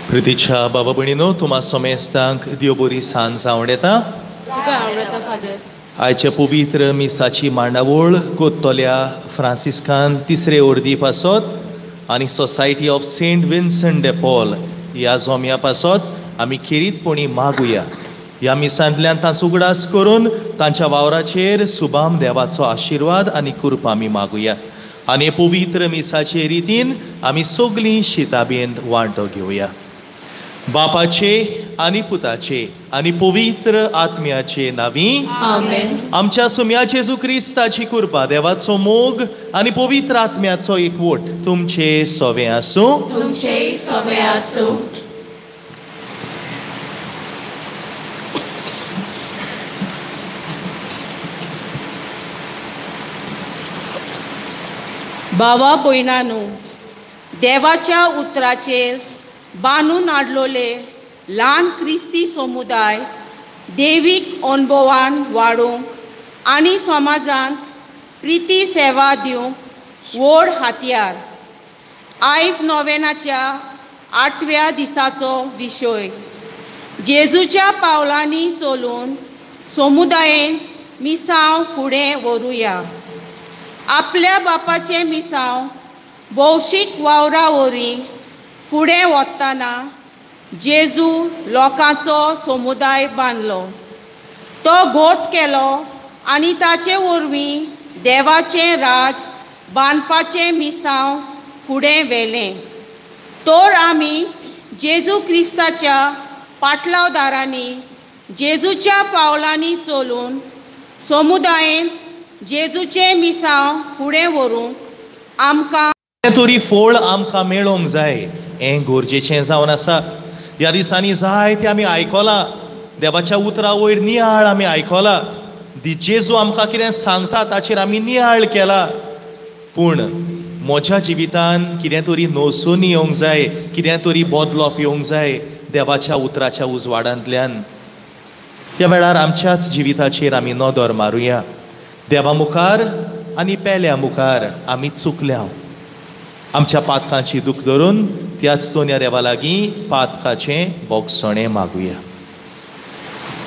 प्रितीच्या बाबा भयणीनो, तुम्हा समेस्तांक देव बरी सांज जावं येता. आयच्या पवित्र मिसाची मांडावळ कोत्तोल्या फ्रांसिस्कान तिसरे अर्दी पासत आनी society of Saint Vincent de Paul ह्या जोम्या पासत आमी खेरीतपणी मागुया. ह्या मिसांतल्यान तांचो उगडास करून तांच्या वावराचेर सुबाम देवाचो आशिर्वाद आनी कृपा आमी मागुया. आनी पवित्र मिसाचे रितीन आमी सगळीं शिताबेंत वांटो घेवया. बापाचे आनी पुताचे आनी पवित्र आत्म्याचे नावी आमेन. आमच्या सुम्या जेजू क्रिस्ताची कृपा, देवाचो मोग आनी पवित्र आत्म्याचो एकवट तुमचे सोवे आसूं. तुमचे सोवे आसूं. भावा भयणांनो, देवाच्या उतराचेर बांदून हाडलोले ल्हान क्रिस्ती समुदाय देवीक अनुभवान वाडूंक आनी समाजांत प्रिती सेवा दिवंक व्हड हातयार. आयज नोवेनाच्या 8व्या दिसाचो विशय. जेजूच्या पावलांनी चलून समुदायेंत मिसांव फुडें व्हरूया. आपल्या बापाचे मिसांव भौशीक वावरा वरी फुडें वतना जेजू लोकांचो समुदाय बांदलो. तो घोट केलो आनी ताचे वरवीं देवाचें राज बांदपाचें मिसांव फुडें व्हेलें. तर आमी जेजू क्रिस्ताच्या पाटलावदारांनी जेजूच्या पावलांनी चलून समुदायेंत जेजूचे मिसांव फुडें व्हरूंक आमकां तरी फळ आमकां मेळोंक जाय हें गरजेचें जावन आसा. ह्या दिसांनी जायते आमी आयकलां, देवाच्या उतरा वयर नियाळ आमी आयकलां. जेजू आमकां कितें सांगता ताचेर आमी नियाळ केला. पूण म्हज्या जिवितान कितें तरी नवसून येवंक जाय, कितें तरी बदलप येवंक जाय देवाच्या उतराच्या उजवाडांतल्यान. ह्या वेळार आमच्याच जिविताचेर आमी नदर मारुया. देवा मुखार आनी पेल्या मुखार आमी चुकल्या. आमच्या पातकांची दूख धरून त्याच तोन्या देवा लागीं पातकाचें बोगसणें मागुया.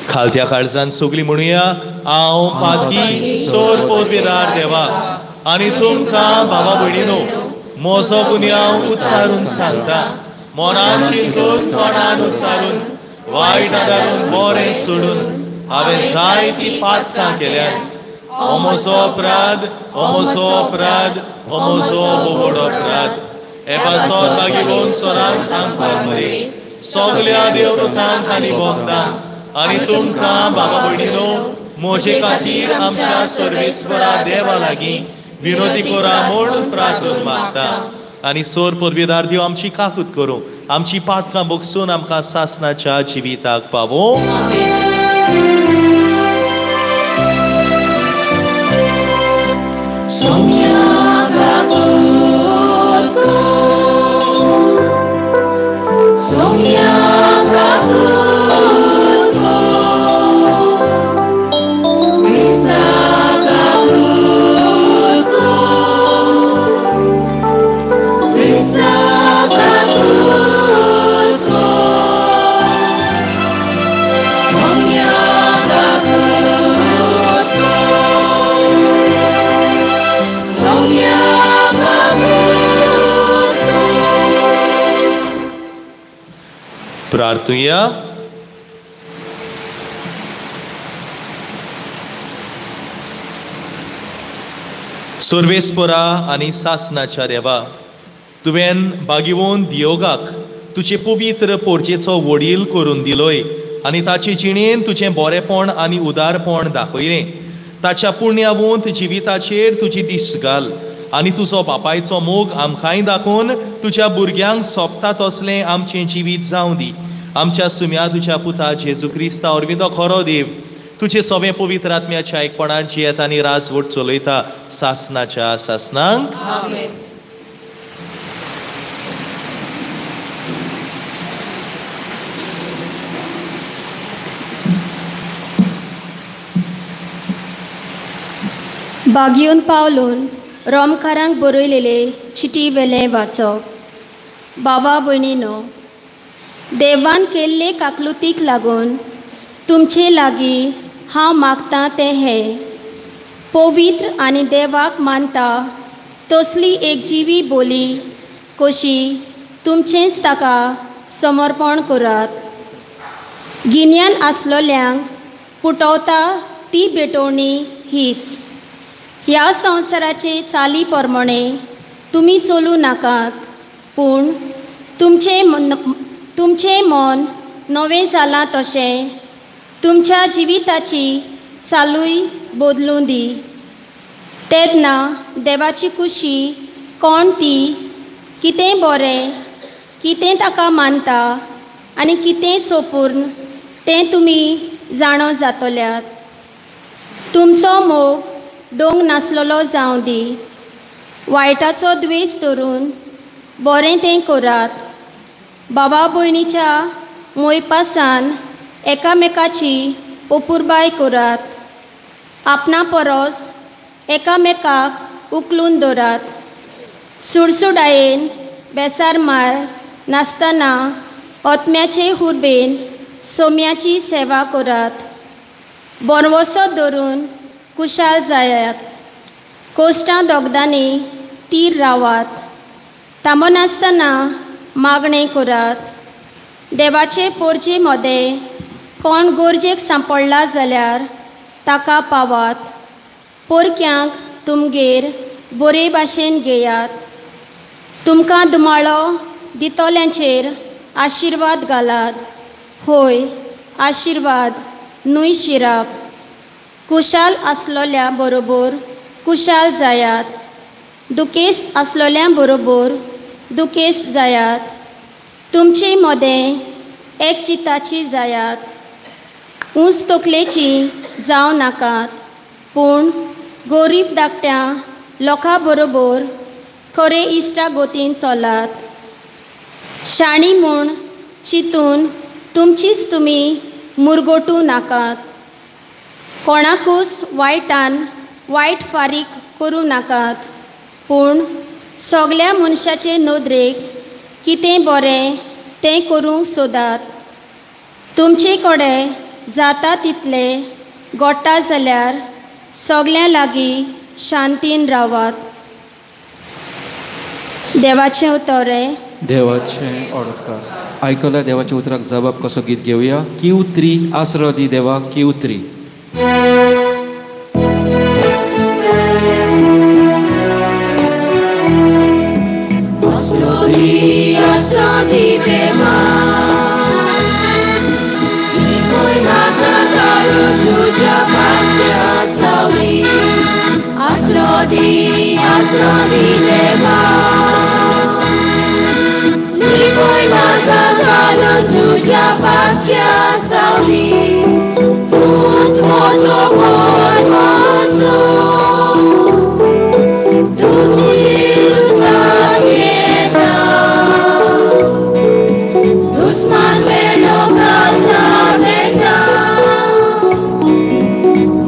खालत्या काळजान सगळीं म्हणुया, हांव पातकी सोर पोरबेदार देवा आनी तुमकां बाबा भयणीनो म्हजो गुन्यांव उच्चारून सांगता. मनान चिंतून तोंडान उच्चारून वायट आदारून बरें सोडून हांवें जायतीं पातकां केल्यात. हो म्हजो अपराध, हो म्हजो अपराध, हो म्हजो बोबड अपराध. हे पासत लागिवून सोरान सांगपाक मरे सगल्या देवदूतांक आनी भक्तांक आनी तुमकां बाबा भयणीनो म्हजे खातीर आमच्या सर्वेस्परा देवा लागीं विनोदी करा म्हूण प्रार्थना मागता. आनी सोर परबेदार देव आमची काकूत करूं, आमची पातकां बोगसून आमकां सासणाच्या जिविताक पावो. Misa प्रार्थुया. सर्वेस्परा आनी सासनाच्या देवा, तुवें बागिवोन दियोगाक तुजे पवित्र पोरचेचो वडील करून दिलोय आनी ताचे जिणेन तुजें बरेपण आनी उदारपण दाखयलें. ताच्या पुण्यावंत जिविताचेर तुजी दिश्ट घाल आनी तुजो बापायचो मोग आमकांय दाखोवन तुज्या भुरग्यांक सोबता तसलें आमचें जिवीत जावं दी. आमच्या सुम्या तुज्या पुता जेजू क्रिस्ता वरवीं खरो देव, तुजे सगळें पवित्र आत्म्याच्या आयकपणान जियेत आनी राजवट चलयता सासनाच्या सासनांक. आमेन. बागयोन पावलून रोमकारांक बरयलेले चिटी वेलें वाचप. बाबा भयणीनो, देवान केल्ले काकलुतीक लागून तुमचे लागीं हांव मागतां तें हें: पवित्र आनी देवाक मानता तसली एक जिवी बोली कशी तुमचेंच ताका समर्पण करात. गिन्यान आसलोल्यांक पुटवता ती भेटोवणी हीच. ह्या संवसाराचे चाली प्रमाणे तुमी चलूं नाकात, पूण तुमचें मन नवें जालां तशें तुमच्या जिविताची चालूय बदलूं दी. तेन्ना देवाची खुशी कोण ती कितें बरें, कितें ताका मानता आनी कितें सोपूर्ण तें तुमी जाणो जातल्यात. तुमचो मोग डोंग नासलोलो जावं दी. वायटाचो द्वेश धरून बरें तें करात. बाबा भयणीच्या मोयपासान एकामेकाची अपुरबाय करात. आपणा परस एकामेकाक उखलून दवरात. सुडसुडायेन बेसार मार नासतना ओतम्याचे हुर्बेन सोम्याची सेवा करात. बोरवोसो धरून कुशाल जायात. कोश्टां दोगदांनी तीर रावात. तांबो नासतना मागणें करात. देवाचे पोरचे मोदें कोण गोरजेक सांपडला जाल्यार ताका पावात. पोरक्यांक तुमगेर बरे भाशेन घेयात. तुमकां दुमाळो दितोल्यांचेर आशिर्वाद घालात. होय, आशिर्वाद न्हय शिराप. कुशाल आसलोल्या बरोबर कुशाल जायात. दुखेस्त आसलोल्या बरोबर दुखेस्त जायात. तुमचे मोदें एक चिताची जायात. ऊंच तकलेची जावं नाकात, पूण गरीब धाकट्या लोकां बरोबर खरे इश्टा गोतीन चलात. शाणी म्हूण चिंतून तुमचीच तुमी मुरगोटू नाकात. कोणाकूच वायटान वायट फारीक करूं नाकात, पूण सगल्या मनशाचे नदरेक कितें बरें तें करूंक सोदात. तुमचे कडेन जाता तितलें घोडटा जाल्यार सगल्या लागीं शांतीन रावात. देवाचें उतोरें. देवाचें ओडकार. आयकल्या देवाच्या उतराक जबाब कसो गीत घेवया. की उतरी आसरो दी देवा, की उतरी. आसरो दी देवा, निकोय नाका घालून तुज्या पांया सावली. आसरो दी देवा, निकोय नाका घालून तुज्या पांया सावली. तूंच म्हजो परमोसो, तुजी रुजाक येता. दुस्मान वेलो घालना बेगा,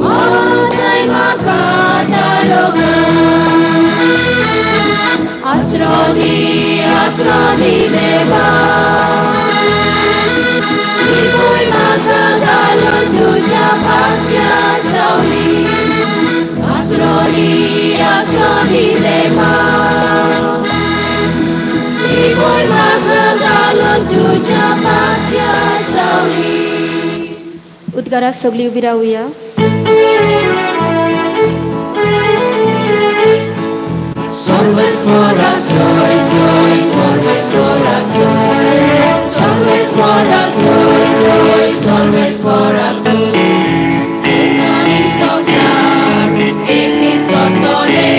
मोरनाय म्हाका दारोगा. आसरो दी देवा, निकोय म्हाका घालून तुज्या पांया सावली. आसरो दी देवा, निकोय म्हाका घालून तुज्या पांया भाग्या सावली. उद्गाराक सगळीं उबी रावुया. सर्वेस्वराक जय जय सर्वेस्वराक जय. सर्वेस्वराक जय जय सर्वेस्वराक जय. सुनामी संसार एक दीस उरतले.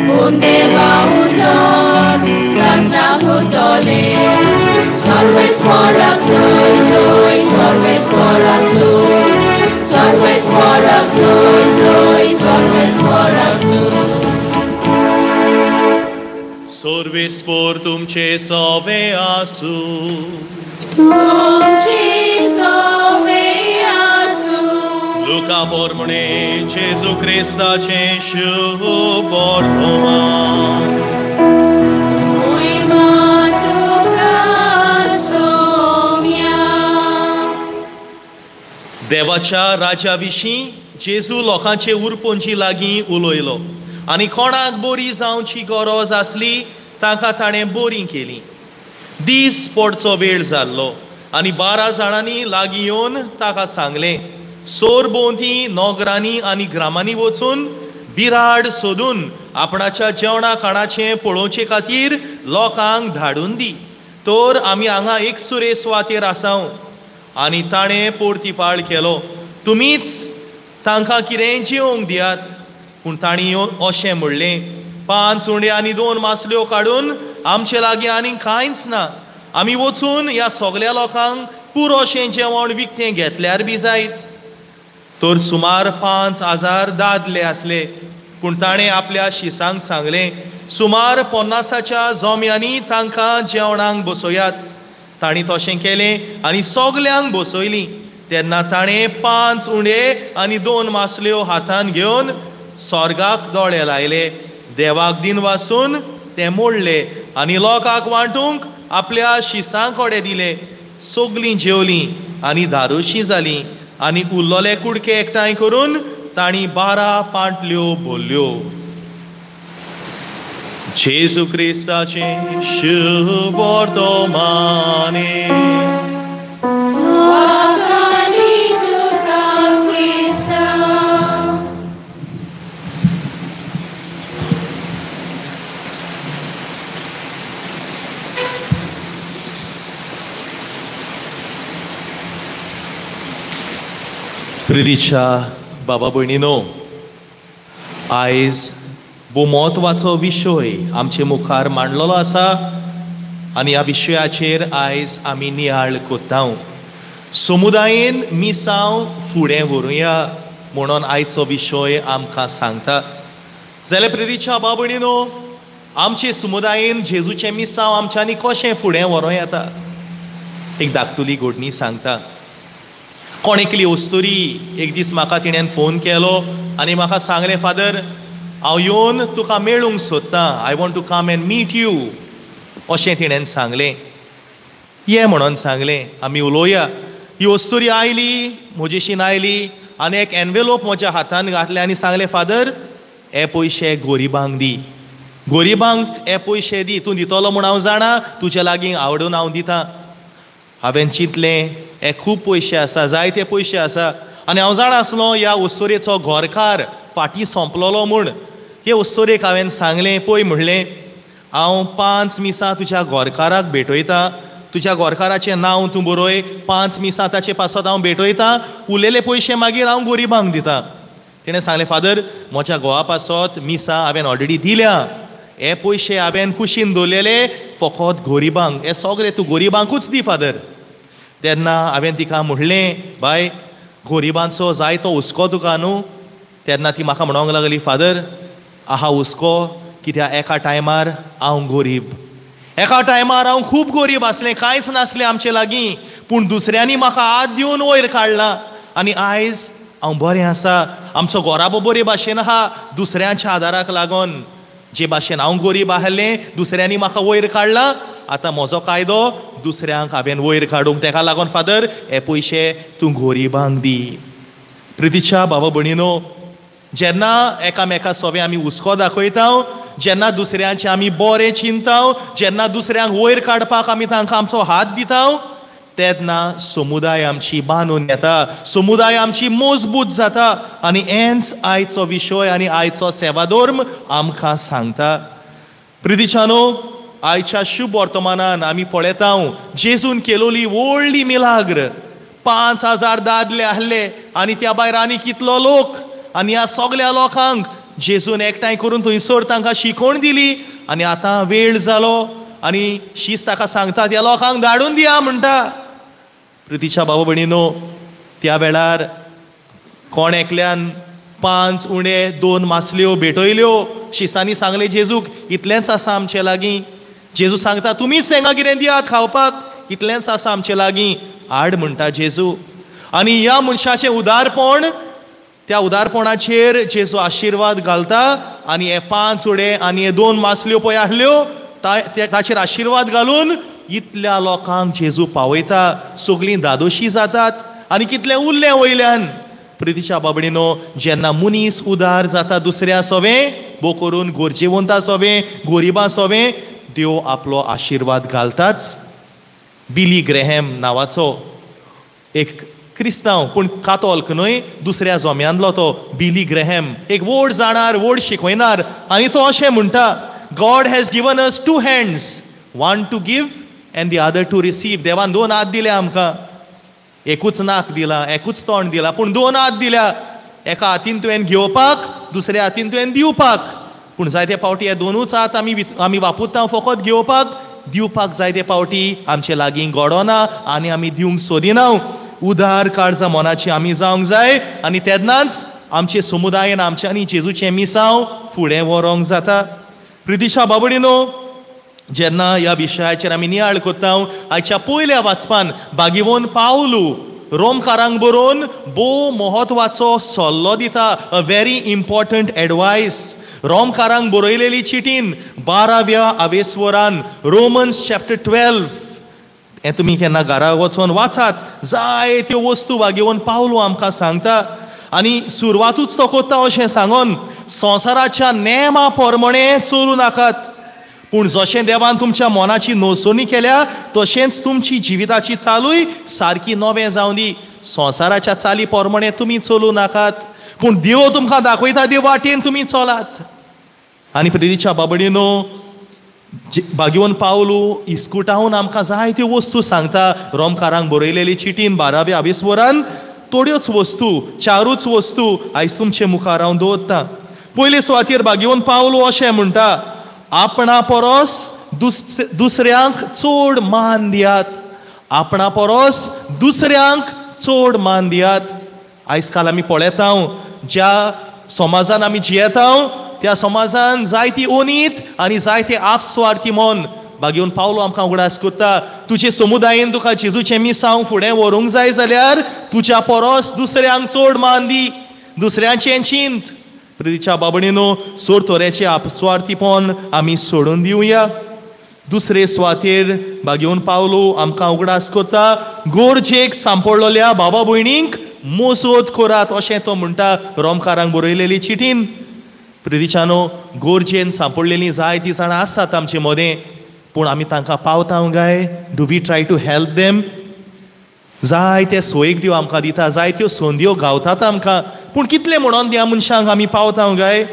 पूण देवा उदक सासणाक उरतले. सर्वेस्वराक जय जय सर्वेस्वराक जय. सर्वेस्वराक जय जय सर्वेस्वराक जय. सर्वेस्पर तुमचे सवे आसू. तुमची सवे आसू. लुका पोरमणे जेजू क्रिस्ताचे शुभ वर्तमान. महिमा तुका सोम्या. देवाच्या राज्या विशीं जेजू लोकांचे उरपणजी लागीं उलयलो आनी कोणाक बरी जावची गरज आसली ताका ताणें बरी केली. दीस पडचो वेळ जाल्लो आनी 12 जाणांनी लागीं येवन ताका सांगलें, सोर भोंवती नोगरांनी आनी ग्रामांनी वचून बिराड सोदून आपणाच्या जेवणा खाणाचें पळोवचे खातीर लोकांक धाडून दी. तर आमी हांगा एक सुरेस वातेर आसाव. आनी ताणें परतीपाळ केलो, तुमीच तांकां कितें जेवंक दियात. पूण तांणी अशें म्हणलें, 5 उंडे आनी 2 मासल्यो काडून आमचे लागीं आनीक कांयच ना. आमी वचून ह्या सगळ्या लोकांक पुरोशें जेवण विकतें घेतल्यार बी जायत. तर सुमार 5,000 दादले आसले. पूण ताणें आपल्या शिसांक सांगलें, सुमार 50च्या जोम्यांनी तांकां जेवणाक बसोयात. तांणी तशें केलें आनी सगल्यांक बसयलीं. तेन्ना ताणें 5 उंडे आनी 2 मासल्यो हातान घेवन स्वर्गाक दोळे लायले, देवाक दिन वासून ते मोडले आनी लोकांक वांटूंक आपल्या शिसां कडेन दिले. सगलीं जेवलीं आनी धादोशीं जालीं आनी उरलोले कुडके एकठांय करून तांणी 12 पांटल्यो भरल्यो. जेजू क्रिस्ताचे शुभ वर्तमाने. वाखाणी तुका क्रिस्ता. प्रितीच्या बाबा भयणीनो, आयज भोव म्हत्वाचो विशय आमचे मुखार मांडलेलो आसा आनी ह्या विशयाचेर आयज आमी नियाळ कोत्ता. समुदायेन मिसांव फुडें व्हरूया म्हणून आयचो विशय आमकां सांगता. जाल्यार प्रितीच्या बाबा भयणीनो, आमचे समुदायेन जेजूचें मिसांव आमच्यांनी कशें फुडें व्हरूं येता. एक धाकटुली घडणी सांगता. कोण एकली वस्तुरी एक दीस म्हाका तिणेन फोन केलो आनी म्हाका सांगलें, फादर हांव येवन तुका मेळूंक सोदतां. I want to come and meet you. अशें तिणेन सांगलें. ये म्हणून सांगलें. आमी उलोवया. ही वस्तुरी आयली, म्हजेशीन आयली आनी एक एनवेलोप म्हज्या हातान घातलें आनी सांगलें, फादर हे पयशे गोरिबांक दी. गोरिबांक हे पयशे दी. तूं दितलो म्हूण हांव जाणा, तुजे लागीं आवडून हांव दितां. हांवें चिंतलें, हे खूब पयशे आसा, जायते पयशे आसा आनी हांव जाणासलो ह्या वस्तुरेचो घरकार फाटीं सोंपलोलो म्हूण. हे वस्तुरेक हांवें सांगलें, पळय म्हणलें, हांव 5 मिसां तुज्या घरकाराक भेटयतां. तुज्या घरकाराचें नांव तूं बरय. 5 मिसां ताचे पासत हांव भेटयतां. उरलेले पयशे मागीर हांव गोरिबांक दितां. तिणें सांगलें, फादर म्हज्या घोवा पासत मिसां हांवें ऑलरेडी दिल्या. हे पयशे हांवें कुशीन दवरलेले फकत गोरिबांक. हे सगळे तूं गोरिबांकूच दी फादर. तेन्ना हांवें तिका म्हणलें, बाय गोरिबांचो जायतो हुस्को तुका न्हू. तेन्ना ती म्हाका म्हणोंक लागली, फादर आहा हुस्को, कित्याक एका टायमार हांव गरीब. एका टायमार हांव खूब गरीब आसलें, कांयच नासलें आमचे लागीं. पूण दुसऱ्यांनी म्हाका हात दिवन वयर काडलां आनी आयज हांव बरें आसा. आमचो घोराबो बरे भाशेन आहा दुसऱ्यांच्या आदाराक लागून. जे भाशेन हांव गरीब आहलें दुसऱ्यांनी म्हाका वयर काडलां. आतां म्हजो कायदो दुसऱ्यांक हांवें वयर काडूंक. तेका लागून फादर हे पयशे तूं गोरिबांक दी. प्रितीच्या बाबा भयणीनो, जेन्ना एकामेका सोबे आमी हुस्को दाखयता, जेन्ना दुसऱ्यांचें आमी बरें चिंता, जेन्ना दुसऱ्यांक वयर काडपाक आमी तांकां आमचो हात दिता, तेन्ना समुदाय आमची बांदून येता, समुदाय आमची मजबूत जाता. आनी हेंच आयचो विशय आनी आयचो सेवाधर्म आमकां सांगता. प्रितीच्यानो, आयच्या शुभ वर्तमानान आमी पळयता जेजून केलोली व्हडली मिलाग्र. 5,000 दादले आहले आनी त्या भायर आनी कितलो लोक, आनी ह्या सगळ्या लोकांक जेजून एकठांय करून थंयसर तांकां शिकवण दिली. आनी आतां वेळ जालो आनी शीस ताका सांगता त्या लोकांक धाडून दिया म्हणटा. प्रितीच्या भाव भयणीनो, त्या वेळार कोण एकल्यान 5 उणे 2 मासल्यो भेटयल्यो. शिसांनी सांगलें जेजूक इतलेंच आसा आमचे लागीं. जेजू सांगता तुमीच हांगा कितें दियात खावपाक, इतलेंच आसा आमचे लागीं, हाड म्हणटा जेजू. आनी ह्या मनशाचें उदारपण, त्या उदारपणाचेर जेजू आशिर्वाद घालता. आनी हे 5 उडे आनी हे 2 मासल्यो पळय आहल्यो ताचेर आशिर्वाद घालून इतल्या लोकांक जेजू पावयता. सगळीं दादोशी जातात आनी कितलें उरलें वयल्यान. प्रितीच्या बाबडीनो, जेन्ना मनीस उदार जाता दुसऱ्या सोवें, बो करून गरजेवंता सोवें, गोरिबां सोवें, देव आपलो आशिर्वाद घालताच. बिली ग्रॅहम नांवाचो एक क्रिस्तांव पूण कातोल्क न्हय, दुसऱ्या जोम्यांतलो तो बिली ग्रॅहम, एक व्हड जाणार, व्हड शिकवयणार. आनी तो अशें म्हणटा, God has given us 2 hands, one to give and the other to receive. देवान 2 हात दिले आमकां. एकूच नाक दिला, एकूच तोंड दिला, पूण 2 हात दिल्या. एका हातीन तुवें घेवपाक, दुसऱ्या हातीन तुवें दिवपाक. पूण जायते फावटी हे 2च हात आमी वापरता फकत घेवपाक. दिवपाक जायते फावटी आमचे लागीं घडोना आनी आमी दिवंक सोदिना. उदार काळजा मनाची आमी जावंक जाय आनी तेन्नाच आमचे समुदायान आमच्यांनी जेजूचें मिसांव फुडें व्हरोंक जाता. प्रितीच्या बाबडीनो, जेन्ना ह्या विशयाचेर आमी नियाळ कोत्ता, आयच्या पयल्या वाचपान बागिवोन पावलू रोमकारांक बरोवन भोव महत्वाचो सल्लो दिता. A very important advice. रोमकारांक बरयलेली चिटीन 12व्या आवेसवरान, रोमन्स चॅप्टर 12. हें तुमी केन्ना घरा वचोन वाचात. जायत्यो वस्तू बागिवोन पावलू आमकां सांगता. आनी सुरवातूच तो कोत्ता अशें सांगोन, संवसाराच्या नेमा प्रमाणे चलूं नाकात, पूण जशें देवान तुमच्या मनाची नोंदणी केल्या तशेंच तुमची जिविताची चालूय सारकी नवें जावं दी. संवसाराच्या चाली प्रमाणे तुमी चलूं नाकात, पूण देव तुमकां दाखयता ते वाटेन तुमी चलात. आनी प्रितीच्या बाबडीनो, बागिवोन पावलू इस्कुटावून आमकां जायत्यो वस्तू सांगता. रोमकारांक बरयलेली चिटीन 12व्या आवेसवरान थोड्योच वस्तू, 4च वस्तू आयज तुमचे मुखार हांव दवरतां. पयले सुवातेर बागिवोन पावलू अशें म्हणटा, आपणा परस दुसऱ्यांक चड मान दियात. आपणा परस दुसऱ्यांक चड मान दियात. आयज काल आमी पळयता, ज्या समाजान आमी जियेता त्या समाजान जायती ओनीत आनी जायते आपस्वार्थी मन. बागिवोन पावलो आमकां उगडास कोत्ता, तुजे समुदायान तुका जेजूचें मिसांव फुडें व्हरूंक जाय जाल्यार तुज्या परस दुसऱ्यांक चड मान दी, दुसऱ्यांचें चिंत. प्रितीच्या बाबडीनो, सोर तोरेचें आपस्वार्थीपण आमी सोडून दिवया. दुसरे सुवातेर बागिवोन पावलो आमकां उगडास कोत्ता, गोरजेक सांपडलेल्या भावा भयणींक मोसोत करात अशें तो म्हणटा रोमकारांक बरयलेली चिटीन. प्रितीच्यानो, गोरजेन सांपडलेलीं जायतीं जाणां आसात आमचे मदें, पूण आमी तांकां पावता काय? Do we try to help them? जायते सोयीक देव आमकां दिता, जायत्यो संद्यो गावतात आमकां, पूण कितले म्हणोन त्या मनशांक आमी पावता काय?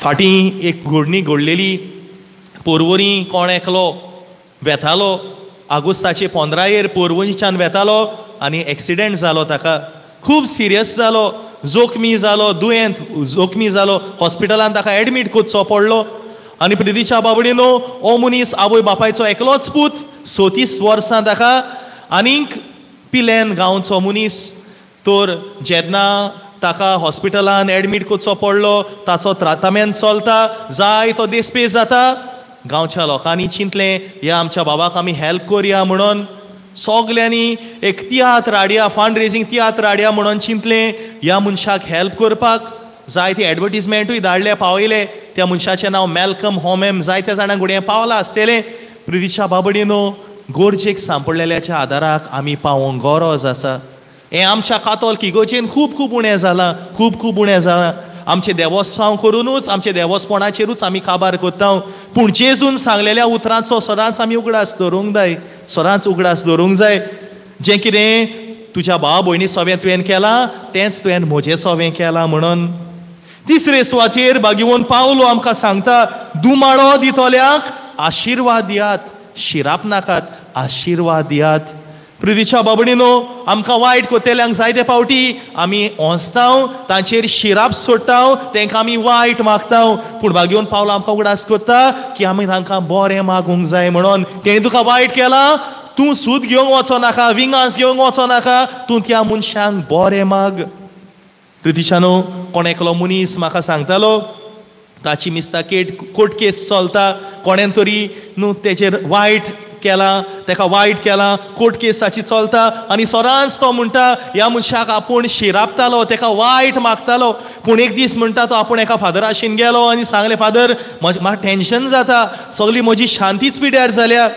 फाटीं एक घडणी घडलेली. पोरवोरी कोण एकलो वेतालो, आगोस्ताचे 15 पोरवोरीच्यान वेतालो आनी एक्सिडेंट जालो. ताका खूब सिरियस जालो, जोखमी जालो, दुयेंत जोखमी जालो. हॉस्पिटलान ताका एडमीट करचो पडलो. आनी प्रितीच्या बाबडीनो, हो मनीस आवय बापायचो एकलोच पूत, 34 वर्सां ताका, आनीक पिलेन गांवचो मनीस. तर जेन्ना ताका हॉस्पिटलान एडमीट करचो पडलो, ताचो ट्राटमेंट चलता, जाय तो देस्पेस जाता. गांवच्या लोकांनी चिंतलें, ह्या आमच्या बाबाक आमी हेल्प करया म्हणून. सगल्यांनी एक तियात्र हाडया, फंड रेजिंग तियात्र हाडया म्हणून चिंतलें ह्या मनशाक हेल्प करपाक. जायते एडवर्टिजमेंटूय धाडले, पावयले. त्या मनशाचें नांव मॅल्कम होमेम. जायत्या जाणांक घुडें पावलां आसतलें. प्रितीच्या बाबडीनो, गोरजेक सांपडलेल्याच्या आदाराक आमी पावोंक गरज आसा. हें आमच्या कातोल्क इगोर्जेन खूब उणें जालां, खूब उणें जालां. आमचे देवस्पाव करूनच, आमचे देवस्पणाचेरूच आमी काबार कोत्ता, पूण जेजून सांगलेल्या उतरांचो सदांच आमी उगडास धरूंक जाय. सदांच उगडास दवरूंक जाय. जें कितें तुज्या भाव भयणी सोवें तुवें केलां तेंच तुवें म्हजें सोवें केलां म्हणून. तिसरे सुवातेर भाग्यवन पावलो आमकां सांगता, दुमाळो दितोल्याक आशिर्वाद दियात, शिराप नाकात, आशिर्वाद दियात. प्रितीच्या बाबडीनो, आमकां वायट कोतेल्यांक जायते फावटी आमी ओंसतांव, तांचेर शिराप सोडटाव, तांकां आमी वायट मागतांव. पूण भाग्यवन पावलो आमकां उगडास कोत्ता की आमी तांकां बरें मागूंक जाय म्हणून. तेणें तुका वायट केलां, तूं सूद घेवंक वचो नाका, विंगास घेवंक वचो नाका, तूं त्या मनशांक बरें माग. प्रितीच्यानो, कोण एकलो मनीस म्हाका सांगतालो, ताची मिस्ताकेट कोर्ट केस चलता, कोणेन तरी न्हू तेचेर वायट केलां, ताका वायट केलां, कोर्ट केस ताची चलता आनी सदांच तो म्हणटा ह्या मनशाक आपूण शिरापतालो, ताका वायट मागतालो. पूण एक दीस म्हणटा तो आपूण एका फादराशीन गेलो आनी सांगलें, फादर म्हाका टेन्शन जाता, सगळी म्हजी शांतीच पिड्यार जाल्या.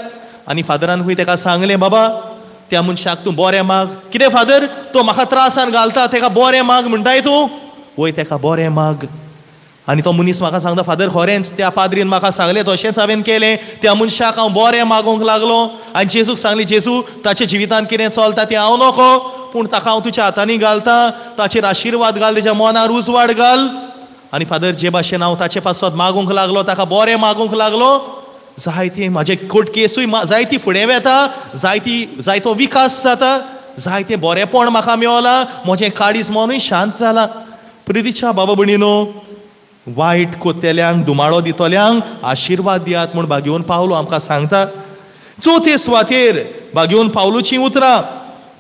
आनी फादरान खंय ताका सांगलें, बाबा त्या मनशाक तूं बरें माग. कितें फादर, तो म्हाका त्रासान घालता, ताका बरें माग म्हणटाय तूं? वय ताका बरें माग. आनी तो मनीस म्हाका सांगता, फादर खरेंच त्या पाद्रीन म्हाका सांगलें, तशेंच हांवें केलें, त्या मनशाक हांव बरें मागोंक लागलो. आनी जेजूक सांगलें, जेजू ताच्या जिवितान कितें चलता तें हांव नोको, पूण ताका हांव तुज्या हातांनी घालता, ताचेर आशिर्वाद घाल, ताच्या मनार उजवाड घाल. आनी फादर जे भाशेन हांव ताचे पासत मागोंक लागलो, ताका बरें मागोंक लागलो, जायती म्हाजे कोर्ट केसूय जायती फुडें वेता, जायतो विकास जाता, जायतें बरेंपण म्हाका मेवलां, म्हजें काळीज मनूय शांत जालां. प्रितीच्या बाबा भयणीनो, वायट कोत्तेल्यांक, दुमाळो दितोल्यांक आशिर्वाद दियात म्हूण भाग्यवन पावलो आमकां सांगता. चवथे सुवातेर भाग्यवन पावलोचीं उतरां,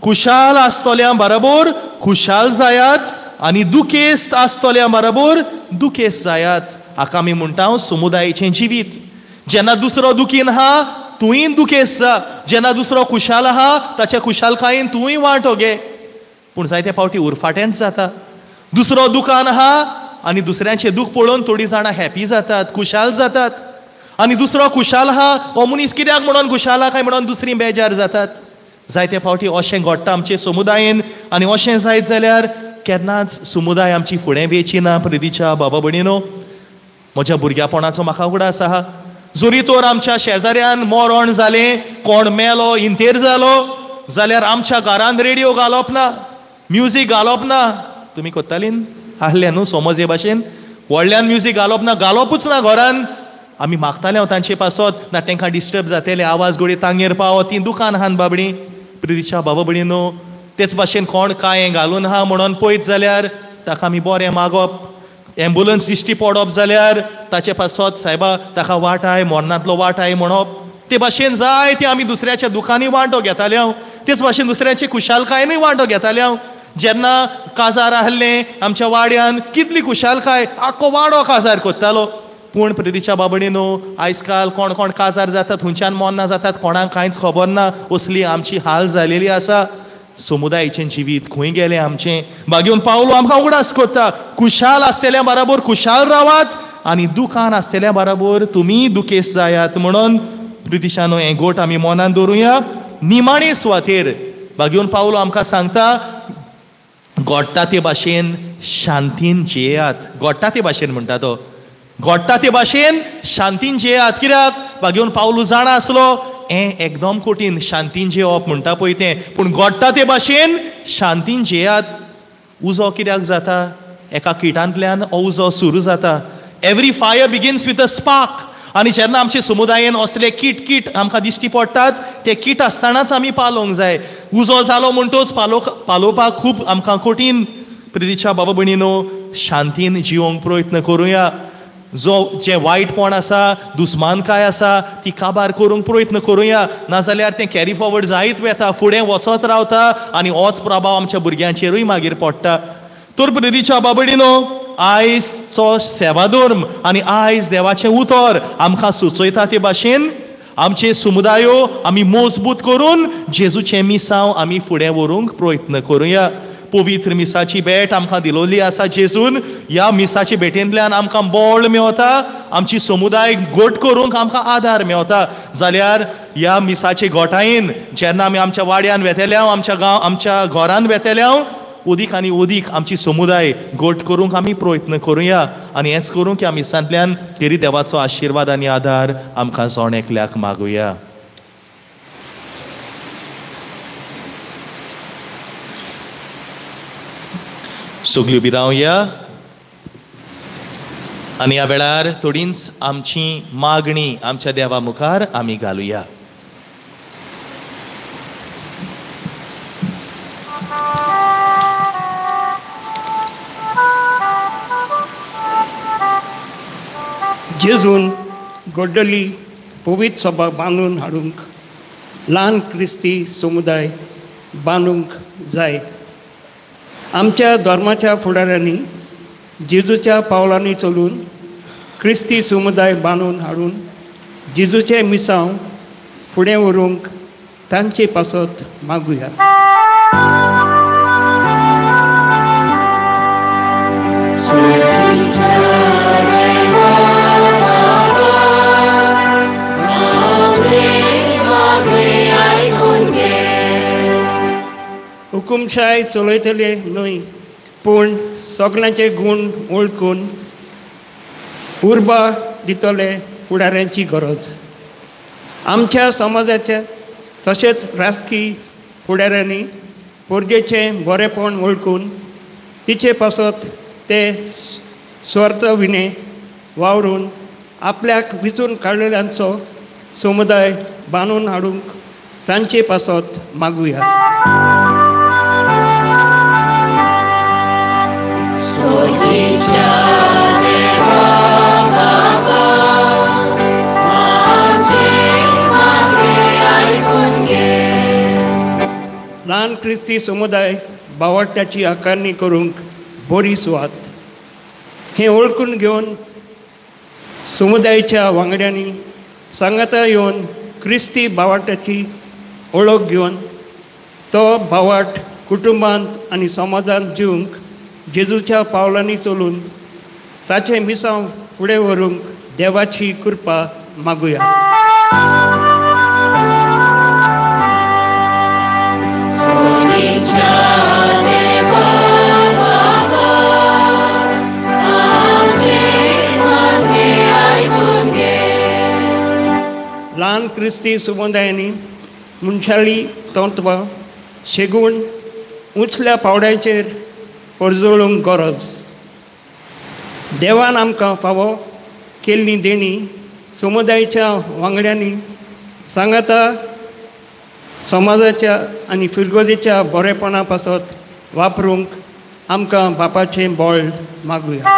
खुशाल आसतोल्यां बरोबर खुशाल जायात आनी दुखेस्त आसतोल्यां बरोबर दुखेस्त जायात. हाका आमी म्हणटा समुदायाचें जिवीत. जेन्ना दुसरो दुखीन आहा तुंय दुखेस्त जा, जेन्ना दुसरो खुशाल आहा ताच्या खुशालकायेन तुंय वांटो घे. पूण जायते फावटी उरफाटेंच जाता. दुसरो दुकान आहा आनी दुसऱ्यांचें दूख पळोवन थोडीं जाणां हॅपी जातात, खुशाल जातात. आनी दुसरो खुशाल आहा, हो मनीस कित्याक म्हणून खुशाल आहा काय म्हणून दुसरीं बेजार जातात. जायते फावटी अशें घडटा आमचे समुदायेन. आनी अशें जायत जाल्यार केन्नाच समुदाय आमची फुडें वेची ना. प्रितीच्या बाबा भयणीनो, म्हज्या भुरग्यापणाचो म्हाका उगडास आहा. जोरी तर आमच्या शेजाऱ्यान मरण जालें, कोण मेलो, इंतेर जालो जाल्यार आमच्या घरान रेडिओ घालप ना, म्युजीक घालप ना. तुमी कोत्तालीन आहले न्हू समज हे भाशेन, व्हडल्यान म्युजीक घालप ना, घालपूच ना घरान. आमी मागताले तांचे पासत ना तांकां डिस्टर्ब जातले, आवाज गोडी तांगेर पावो, ती दुकान आहान बाबडी. प्रितीच्या बाबा भयणीनो, तेच भाशेन कोण काय घालून आहा म्हणून पळयत जाल्यार ताका आमी बरें मागप. एम्बुलन्स दिश्टी पडप जाल्यार ताचे पासत सायबा ताका वाटाय, मरणांतलो वाटाय म्हणप. ते भाशेन जाय ते आमी दुसऱ्याच्या दुखानी वांटो घेताले हांव. तेच भाशेन दुसऱ्याचे खुशालकायनूय वांटो घेताले हांव. जेन्ना काजार आहलें आमच्या वाड्यान, कितली खुशालकाय, आख्खो वाडो काजार कोत्तालो. पूण प्रितीच्या बाबडीनो, आयज काल कोण कोण काजार जातात, खंयच्यान मरणां जातात, कोणाक कांयच खबर ना. असली आमची हाल जालेली आसा. समुदायाचें जिवीत खंय गेलें आमचें. भाग्यवन पावलो आमकां उगडास कोत्ता, खुशाल आसतल्या बरोबर खुशाल रावात आनी दुखान आसतल्या बरोबर तुमी दुखेस्त जायात म्हणून. प्रितीशानो, हें गोट आमी मनान दवरुया. निमाणे सुवातेर भाग्यवन पावलो आमकां सांगता, घडटा ते भाशेन शांतीन जियेयात. घडटा ते भाशेन म्हणटा तो, घडटा ते भाशेन शांतीन जियेयात. कित्याक भाग्यवन पावलो जाणा आसलो हें एकदम कठीण, शांतीन जेवप म्हणटा पळय तें. पूण घडटा ते भाशेन शांतीन जियेयात. उजो कित्याक जाता? एका किटांतल्यान हो उजो सुरू जाता. Every fire begins with a spark. आनी जेन्ना आमचे समुदायान असले कीट आमकां दिश्टी पडटात, ते कीट आसतनाच आमी पालोवंक जाय. उजो जालो म्हणटूच पालोवपाक खूब आमकां कठीण. प्रितीच्या बाबा भयणीनो, शांतीन जिवंक प्रयत्न करुया. जे वायटपण आसा, दुस्मानकाय आसा, ती काबार करूंक प्रयत्न करुया. नाजाल्यार तें कॅरी फॉवर्ड जायत वेता, फुडें वचत रावता आनी होच प्रभाव आमच्या भुरग्यांचेरूय मागीर पडटा. तर प्रितीच्या बाबा भयणीनो, आयजचो सेवाधर्म आनी आयज देवाचें उतर आमकां सुचयता ते भाशेन आमचे समुदायो आमी मजबूत करून जेजूचें मिसांव आमी फुडें व्हरूंक प्रयत्न करुया. पवित्र मिसाची भेट आमकां दिलोली आसा जेजून. ह्या मिसाचे भेटेंतल्यान आमकां बळ मेवता, आमची समुदाय घट करूंक आमकां आदार मेवता. जाल्यार ह्या मिसाचे घोटायेन जेन्ना आमी आमच्या वाड्यान वेतेल्या, आमच्या घरान वेतेल्या, उदीक आनी उदीक आमची समुदाय घट करूंक आमी प्रयत्न करुया. आनी हेंच करूंक ह्या मिसांतल्यान तरी देवाचो आशिर्वाद आनी आदार आमकां सोण एकल्याक मागुया. सगळीं उबी रावया आनी ह्या वेळार थोडींच आमची मागणी आमच्या देवा मुखार आमी घालुया. जेजून गोड्डली पवित्र सभा बांदून हाडूंक ल्हान क्रिस्ती समुदाय बांदूंक जाय. आमच्या धर्माच्या फुडाऱ्यांनी जेजूच्या पावलांनी चलून क्रिस्ती समुदाय बांदून हाडून जेजूचे मिसांव फुडें व्हरूंक तांचे पासत मागुया. हुकुमशाय चलयतले न्हय पूण सगळ्यांचे गुण ओळखून उर्बा दितले फुडाऱ्यांची गरज. आमच्या समाजाच्या तशेंच राजकीय फुडाऱ्यांनी पोरजेचें बरेपण ओळखून तिचे पासत ते स्वार्थ विणे वावरून आपल्याक विचून काडलेल्यांचो समुदाय बांदून हाडूंक तांचे पासत मागुया. ल्हान क्रिस्ती समुदाय बावट्याची आकारणी करूंक बरी सुवात. हें ओळखून घेवन समुदायाच्या वांगड्यांनी सांगाता येवन क्रिस्ती बावट्याची ओळख घेवन तो बावट कुटुंबांत आनी समाजांत जिवंक जेजूच्या पावलांनी चलून ताचे मिसांव फुडें व्हरूंक देवाची कृपा मागुया. ल्हान क्रिस्ती समुदायांनी मनशाली तत्वां शेगून उंचल्या पावड्यांचेर परजळूंक गरज. देवान आमकां फावो केल्ली देणी समुदायाच्या वांगड्यांनी सांगाता समाजाच्या आनी फिरगोदेच्या बरेपणा पासत वापरूंक आमकां बापाचें बळ मागुया.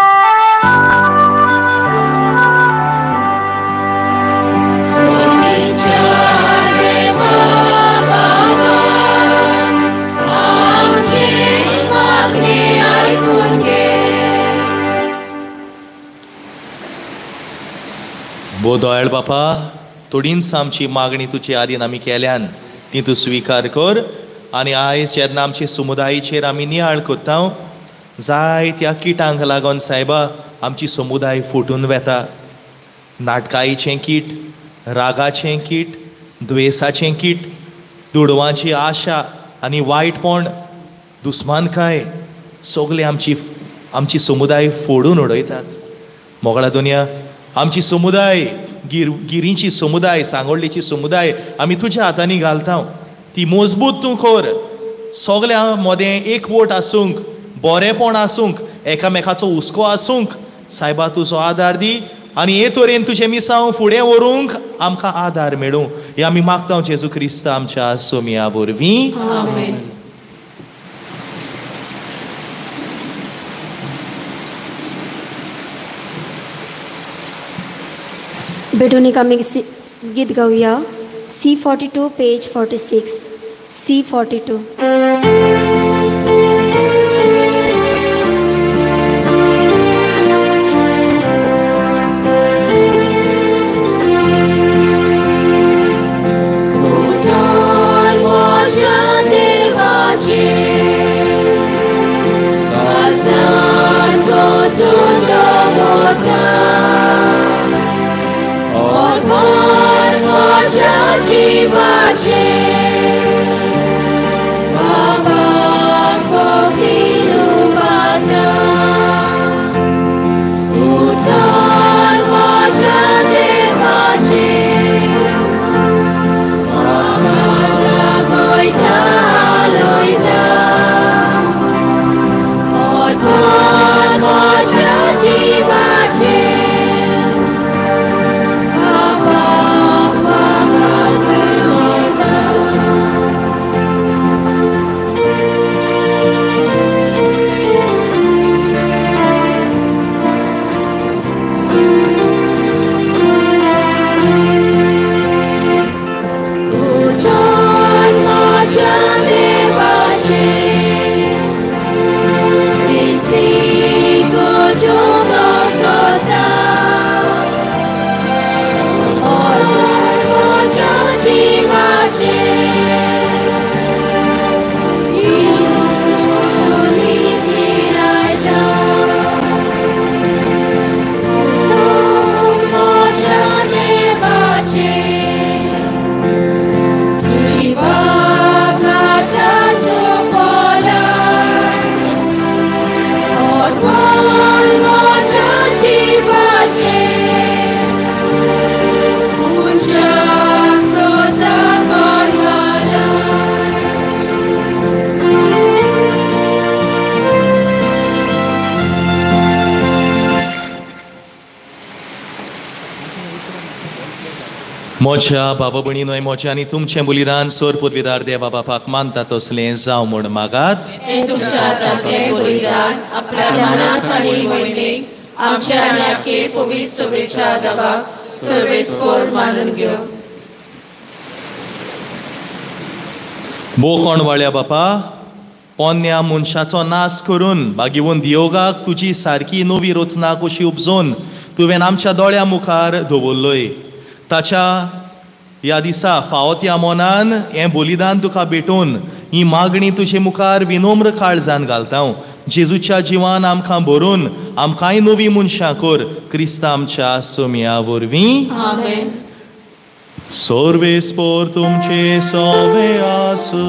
बो दोयाळ बापा, थोडींच आमची मागणी तुजे आदीन आमी केल्यान ती तूं स्विकार कर. आनी आयज जेन्ना आमचे समुदायाचेर आमी नियाळ कोत्ता जायत्या किटांक लागून सायबा आमची समुदाय फुटून वेता. नाटकाईचें कीट, रागाचें कीट, द्वेसाचें कीट, दुडवांची आशा आनी वायटपण, दुस्मानकाय सगळे आमची समुदाय फोडून उडयतात. मोगळा दुनिया आमची समुदाय गिरीची समुदाय, सांगोडलेची समुदाय आमी तुज्या हातांनी घालता. ती मजबूत तूं कर. सगल्या मोदें एकवट आसूंक, बरेपण आसूंक, एकामेकाचो हुस्को आसूंक सायबा तुजो आदार दी. आनी हे तरेन तुजें मिसांव फुडें व्हरूंक आमकां आदार मेळूं हें आमी मागता जेजू क्रिस्त आमच्या सोमिया वरवीं. आमेन. बेटोनिक आमी गीत गावया. C42 page 46. C42. मोच्या बाबा भणीनोय मोच्या आनी तुमचें बलिदान सोर पदवीदार देवा बापाक मानता तसलें जावं म्हूण मागात. हे तुमच्या हातांतलें बलिदान आपल्या मनांत आनी वळणेक आमच्या नाके पवित्र सभेच्या दबाक सर्वेस्पर मानून घेव. बोखण वाळ्या बापा, पोन्न्या मनशाचो नाश करून बागिवून दियोगाक तुजी सारकी नवी रचना कशी उपजोवन तुवें आमच्या दोळ्या मुखार दवरलोय. ताच्या ह्या दिसा फावो त्या मोनान हें बलिदान तुका भेटोवन ही मागणी तुजे मुखार विनम्र काळजान घालता. जेजूच्या जिवान आमकां भरून आमकांय नवी मनशां कर. क्रिस्त आमच्या सोम्या वरवीं. आमेन. सर्वेस्पर तुमचे सोवे आसूं.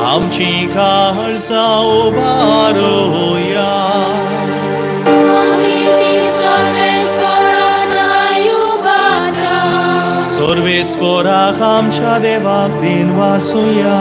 आमची काळजां उबारोया. सर्वेस्पराक आमच्या देवाक दिन वासुया.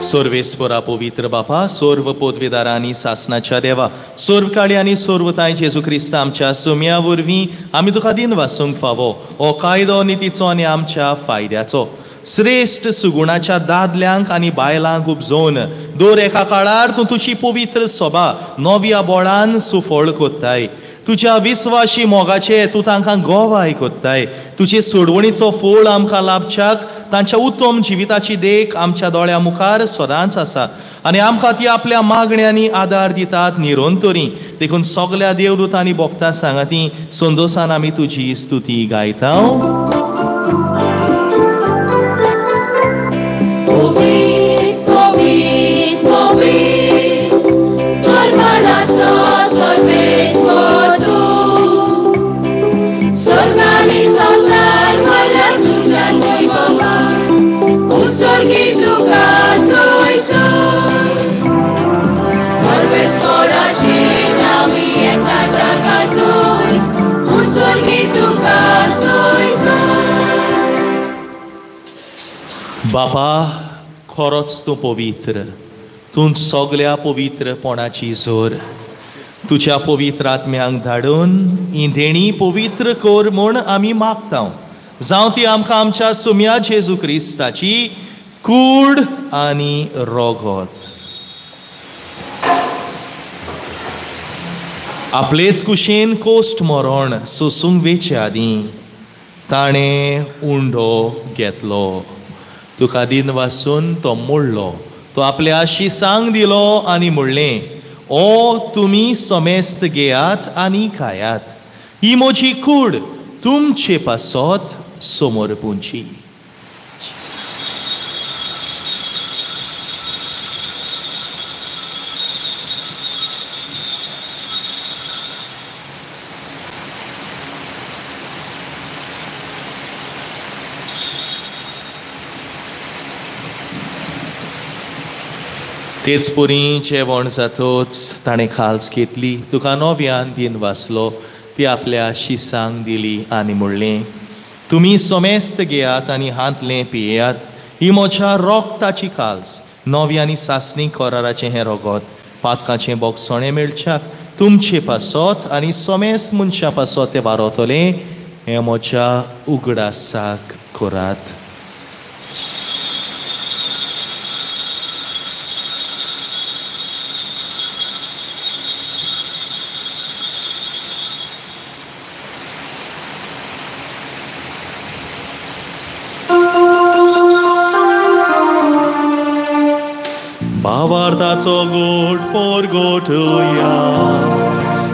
सर्वेस्परा पवित्र बापा, सर्व पदवीदारांनी सासनाच्या देवा, सर्व काळी आनी सर्वताय जेजू क्रिस्त आमच्या सोम्या वरवीं आमी तुका दिन वासूंक फावो. हो कायदो नितीचो आनी आमच्या फायद्याचो. श्रेष्ठ सुगुणाच्या दादल्यांक आनी बायलांक उपजोवन दर एका काळार तूं तुजी पवित्र सभा नव्या बोळान सुफळ कोत्ताय. तुज्या विस्वाशी मोगाचे तूं तांकां गोवाय कोत्ताय. तुजे सोडवणीचो फळ आमकां लाभच्याक तांच्या उत्तम जिविताची देख आमच्या दोळ्या मुखार सदांच आसा आनी आमकां ती आपल्या मागण्यांनी आदार दितात निरोंतरी. देखून सगल्या देवदूतांनी भोगता सांगाती संदोसान आमी तुजी स्तुती गायता. बापा, खरोच तूं पवित्र. तूं सगल्या पवित्रपणाची जोर. तुज्या पवित्र आत्म्यांक धाडून ही देणी पवित्र कर म्हूण आमी मागता. जावं ती आमकां आमच्या सोम्या जेजू क्रिस्ताची कूड आनी रोगत. आपलेच कुशीन कोश्ट मरण सोसूंक वेचे आदीं ताणें उंडो घेतलो. तुका दिन वासून तो मोडलो. तो आपल्या शिसांक दिलो आनी म्हणलें, ओ तुमी समेस्त घेयात आनी खायात. ही म्हजी कूड तुमचे पासत समर्पूंची. तेच पुरी जेवण जातोच ताणें खाल्स घेतली. तुका नव्यान दिन वाचलो. ती आपल्या शिसांक दिली आनी म्हणलें, तुमी समेस्त घेयात आनी हातलें पियेयात. ही म्हज्या रोगताची खाल्स, नव्यानी सासणी कराराचें हें रगत. पातकाचें बोगसोणें मेळच्याक तुमचे पासत आनी समेस्त मनशा पासत तें वारतलें. हें म्हज्या उगडासाक करात. भावार्थाचो गोठ पोर गोठुया.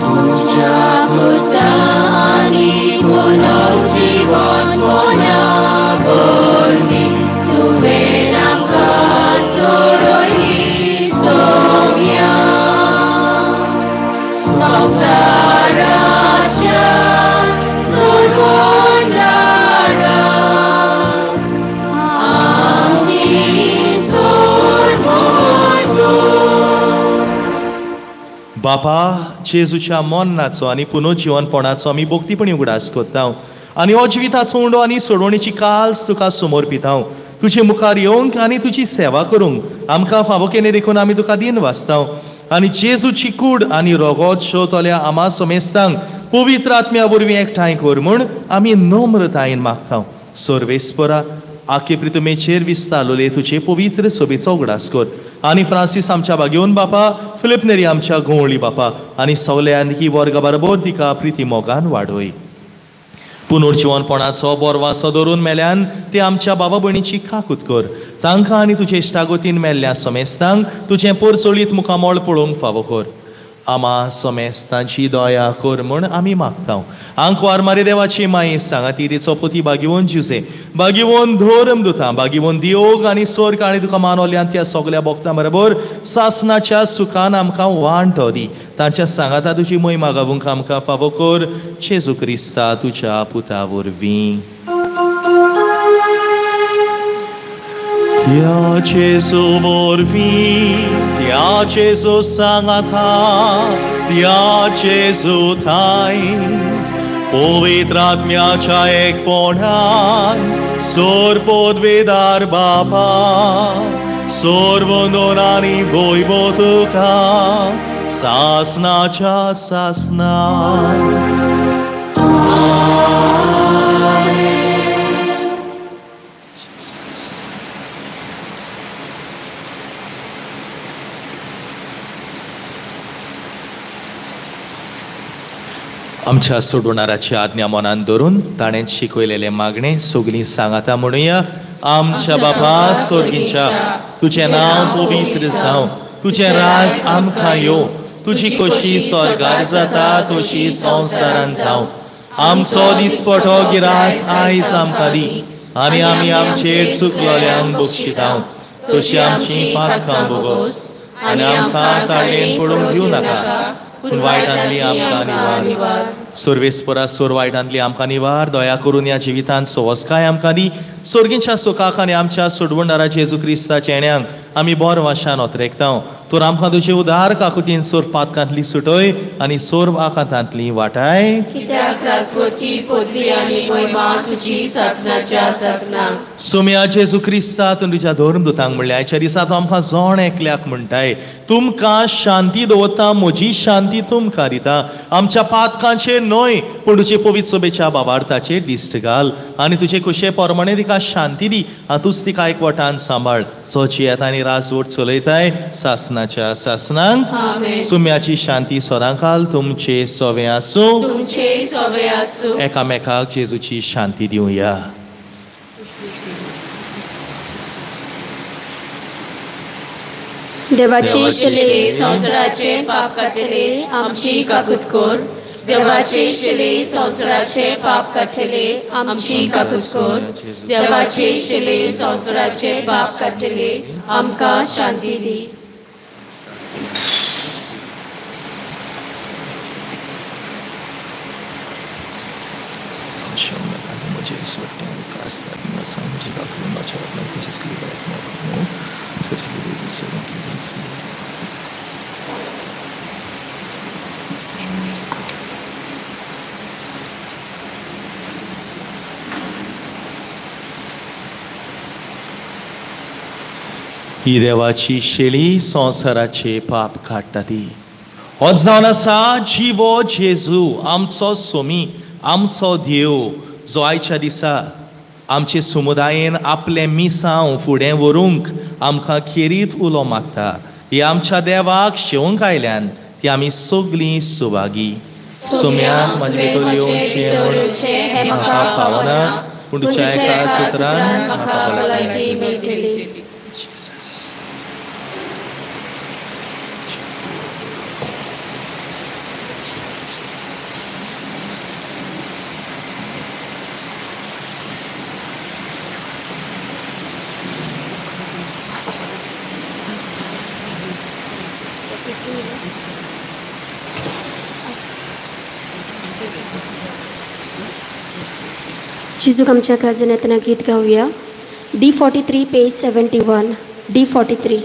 तुझ्या खुसानी कोणाक जीवन कोणावरनी तुवें आमकां सोडली सोम्या. संवसाराच्या सोडवणारा आमची बापा, जेजूच्या मोन्नाचो आनी पुनर्जीवनपणाचो आमी भोक्तीपणी उगडास कोत्ता आनी हो जिविताचो उंडो आनी सोडवणीची काल्स तुका समर्पिता. तुजे मुखार येवंक आनी तुजी सेवा करूंक आमकां फावो केलें देखून आमी तुका दिन वाचतां आनी जेजूची कूड आनी रोगोत शोतल्या आमा सोमेस्तांक पवित्र आत्म्या वरवीं एकठांय कर म्हूण आमी नम्रतायेन मागतां. सर्वेस्परा आखे प्रितुमेचेर विस्तारलोले तुजे पवित्र सभेचो उगडास कर आनी फ्रांसीस आमच्या बागेवन बापा, फिलिप नेरी आमच्या गोवळी बापा आनी सगळ्यान ही वर्गा बरोबर तिका प्रिती मोगान वाडोय. पुनर्जीवनपणाचो बोरवासो धरून मेल्यान ते आमच्या बाबा भयणीची काकूत कर. तांकां आनी तुजे इश्टागोतीन मेल्ल्या सोमेस्तांक तुजें परचोळीत मुखामोळ पळोवंक फावो कर. आमा सोमेस्तांची दया कर म्हूण आमी मागतां. आंकवार मारे देवाची माये सांगाती तिचो पुती बागिवोन जुसे बागिवोन धोरम दुता बागिवोन दियोग आनी स्वर्ग आनी तुका मानवल्यान त्या सगळ्या भक्तां बरोबर सासनाच्या सुखान आमकां वांटो दी. तांच्या सांगाता तुजी महिमा गावूंक आमकां फावो कर. जेजू क्रिस्ता तुज्या पुता वरवीं. त्या जेजू वरवीं त्या जेजू सांगाता त्या जेजू थाय पवित्र आत्म्याच्या एकपणान सोर पदवेदार बापा सोर वंदनांनी वैभव तुका सासनाच्या सासनान. आमच्या सोडवणाराची आज्ञा मनान धरून ताणें शिकयलेले मागणे सगळीं सांगाता म्हणुया. आमच्या बापा स्वर्गीच्या तुझें नांव पवित्र जावं, तुझें राज आमकां येवं, तुजी कशी स्वर्गार जाता तशी संवसारान जावं. आमचो दिसपटो गिरास आयज आमकां दी आनी आमी आमचेर चुकलोल्यांक बक्षितांव तशी आमची पातकां बोगोस आनी आमकां ताळयेन पडूंक दिवं नाका पूण वायटांतली आमकां निवार. सर्वेस्परा सोर वायटांतली आमकां निवार. दया करून ह्या जिवितांत सोवस्काय आमकां दी. स्वर्गीच्या सुखाक आनी आमच्या सोडवणारा जेजू क्रिस्ताच्या येण्याक आमी बोर वाशान ओतरेकतां. तर आमकां तुजे उदार काकुतीन सोर पातकांतली सुटय आनी सोर आकांतांतली वाटाय. कित्याक राजवटी पदवी आनी महिमा तुजी सासनाच्या सासना. सुम्या जेजू क्रिस्ता तुज्या धर्मदूतांक म्हणलें आयच्या दिसा तूं आमकां जोण एकल्याक म्हणटाय तुमकां शांती दवरता म्हजी शांती तुमकां दिता. आमच्या पातकांचेर न्हय पूण तुजे पवित्र सभेच्या बाबार्थाचेर दिश्ट घाल आनी तुजे कुशे पोरमाणे तिका शांती दी आनी तूंच तिका एकवटान सांबाळ. सोचियेत आनी राजवट चलयताय सासनाच्या सासनांक. सुम्याची शांती सदांकाल तुमचे सोवे आसूं. तुमचे सोवे आसूं. एकामेकाक जेजूची शांती दिवया. देवाचे शिले संवसाराचे पाप काटले आमची काकूत कर. देवाचे शिले संवसाराचे पाप काटले आमची काकूत कर. देवाचे शिले संवसाराचे पाप काटले आमकां शांती दी. ही देवाची शेळी संवसाराचे पाप काडटा ती. हो जावन आसा जिवो जेजू आमचो सोमी आमचो देव जो आयच्या दिसा आमचे समुदायेन आपले मिसांव फुडें व्हरूंक आमकां खेरीत उलो मागता. ही आमच्या देवाक शेवंक आयल्यान ती आमी सगळीं सुभागी. सोम्याक म्हजे येवचे म्हाका फावना पूण तुज्या एका चित्रान म्हाका भलायकी मेळटली. जेजूक आमच्या काजन येतना गीत गावया. D43 page 71. D43.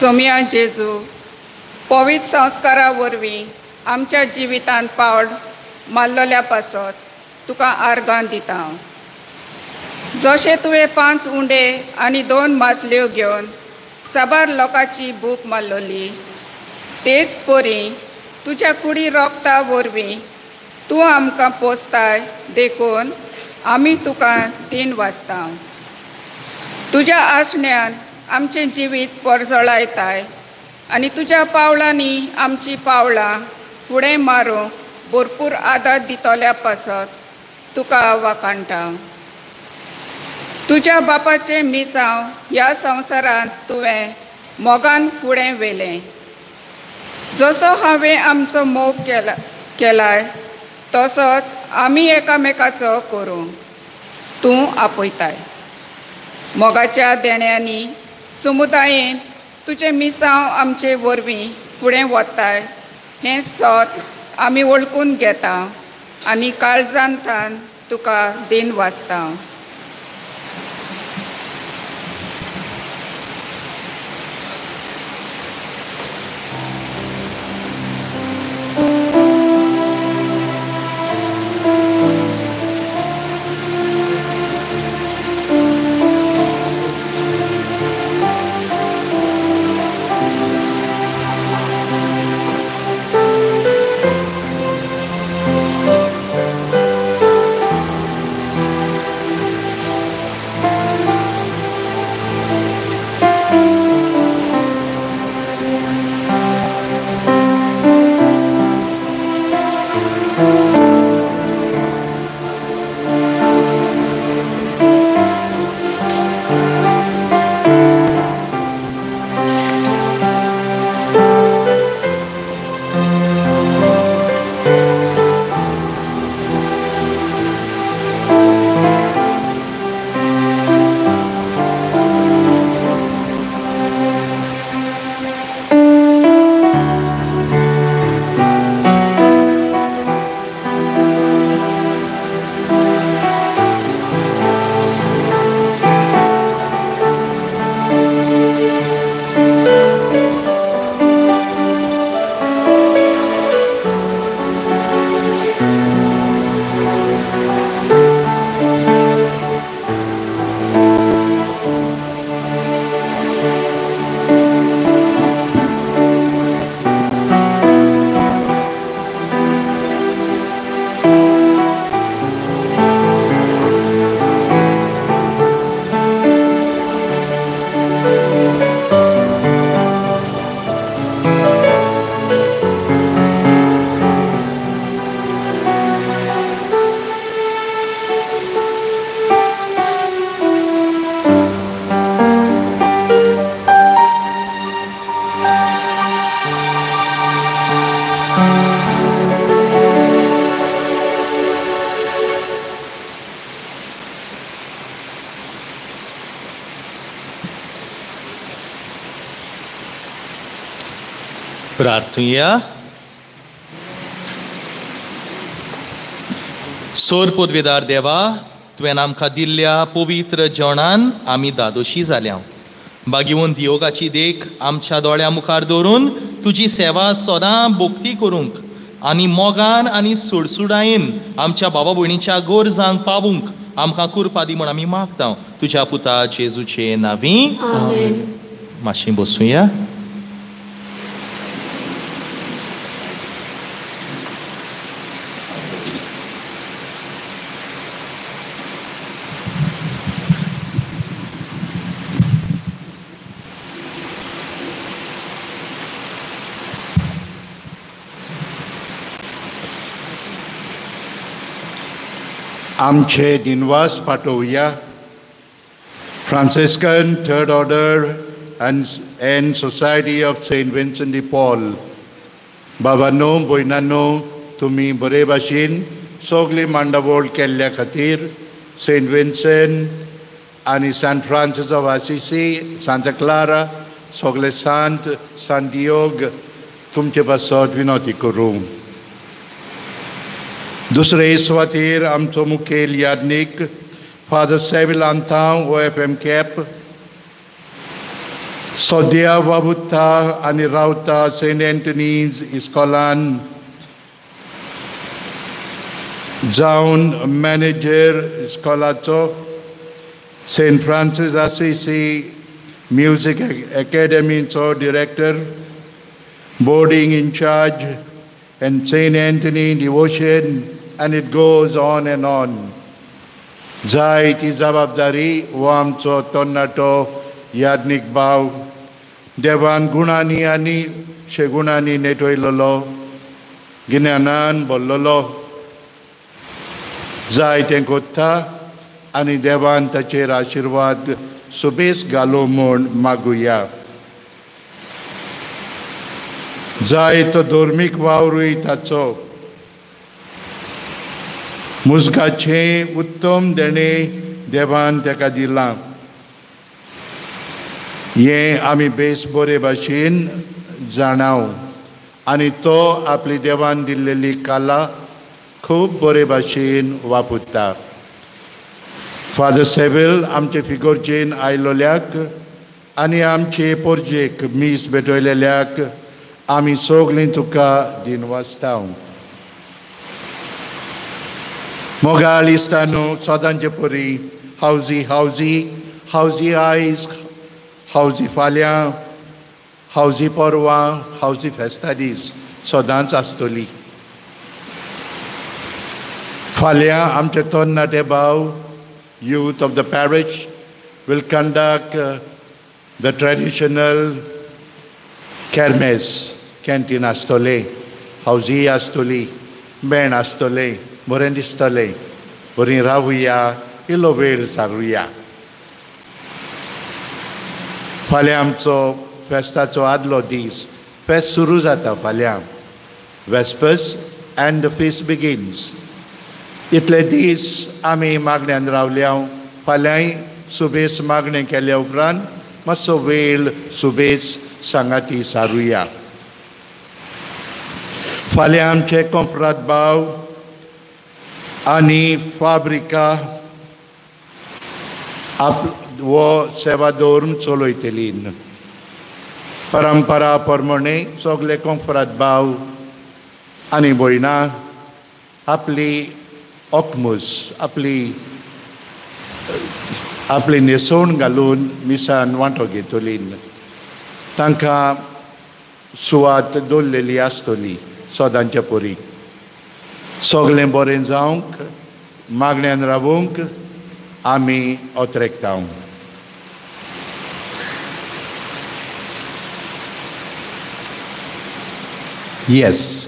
सोम्या जेजू पवित्र संस्कारा वरवीं आमच्या जिवितांत पावड मारलोल्या पासत तुका आर्गां दिता जशें तुवें 5 उंडे आनी 2 मासल्यो घेवन साबार लोकांची भूक मारलोली तेच परी तुज्या कुडी रोगता वरवीं तूं आमकां पोसताय देखून आमी तुका तीन वाजता तुज्या आसण्यान आमचें जिवीत परजळायताय आनी तुज्या पावलांनी आमची पावलां फुडें मारूंक भरपूर आदार दितोल्या पासत तुका वाखाणटा तुज्या बापाचें मिसांव ह्या संवसारांत तुवें मोगान फुडें व्हेलें जसो हांवें आमचो मोग केलाय तसोच आमी एकामेकाचो करूं तूं आपयताय मोगाच्या देण्यांनी समुदायेन तुजें मिसांव आमचे वरवीं फुडें वताय हें सोत आमी वळखून घेता आनी काळजांतान तुका दिन वाजता प्रार्थुया. सोर पदवेदार देवा, तुवें आमकां दिल्ल्या पवित्र जेवणान आमी दादोशी जाल्या. बागिवून दियोगाची देख आमच्या दोळ्या मुखार दवरून तुजी सेवा सदां भोगती करूंक आनी मोगान आनी सुडसुडायेन आमच्या बाबा भयणीच्या गोरजांक पावूंक आमकां कृपा दी म्हूण आमी मागता. तुज्या पुता जेजूचे नांवी आमेन. मातशी बसूया. आमचे दिनवास पाठवूया. Franciscan third order and Society of Saint Vincent de Paul. बाबांनो भयणांनो, तुमी बरे भाशेन सगळी मांडावळ केल्ल्या खातीर सेंट विन्सेंट आनी सान फ्रांसिस ऑफ असिसी, सांता क्लारा, सगळे सांत, सान दियोग तुमचे पासत विनंती करूं. दुसरे सुवातेर आमचो मुखेल यादनीक फादर सेविल आंतांव OFM कॅप सद्या वावुरता आनी रावता सेंट एंटनीज इस्कॉलान जावन मॅनेजर इस्कॉलाचो, सेंट फ्रांसिस असिसी म्युजीक अकॅडमीचो director, boarding in charge and Saint Anthony devotion, and it goes on and on. जाय ती जबाबदारी हो आमचो तरणाटो यादनीक भाव देवान गुणांनी आनी शेगुणांनी नेटवयलोलो, गिन्यानान भरलोलो. जाय तें कोत्ता आनी देवान ताचेर आशिर्वाद सुबेस घालो म्हूण मागुया. जाय तो धर्मीक वावरूय ताचो मुजगाचें उत्तम देणें देवान ताका दिलां. हें आमी बेस बरे भाशेन जाणाव आनी तो आपली देवान दिल्लेली कला खूब बरे भाशेन वापरता. फादर सेविल आमचे फिगोरचेन आयलोल्याक आनी आमचे पोरजेक मीस भेटयलेल्याक आमी सगळीं तुका दिनवासताव. मोगाल इस्तानो सदांचे परी हावजी हावजी हावजी आयज, हावजी फाल्यां, हावजी परवां, हावजी फेस्ता दीस सदांच आसतली. फाल्यां आमचे तरणाटे भाव youth of the parish will conduct the traditional kermes. Canteen आसतले, हावजी आसतली, बेण आसतले, बरें दिसतलें. बरीं रावुया, इल्लो वेळ सारुया. फाल्यां आमचो फेस्ताचो आदलो दीस. फेस्त सुरू जाता फाल्यां. Vespers end the fest begins. इतले दीस आमी मागण्यांत रावल्या. फाल्यांय सुबेस मागणें केल्या उपरांत मातसो वेळ सुबेस सांगाती सारुया. फाल्यां आमचे कोंफरात भाव आनी फाब्रिका वो सेवा दवरून चलयतली. परंपरा प्रमाणे सगळे कोंफरात भाव आनी भयणां आपली ओकमूस आपली न्हेसोवन घालून मिसान वांटो घेतली. तांकां सुवात दवरलेली आसतली सदांच्या परी. सगळें बरें जावंक मागण्यांत रावूंक आमी ओतरेकता. येस,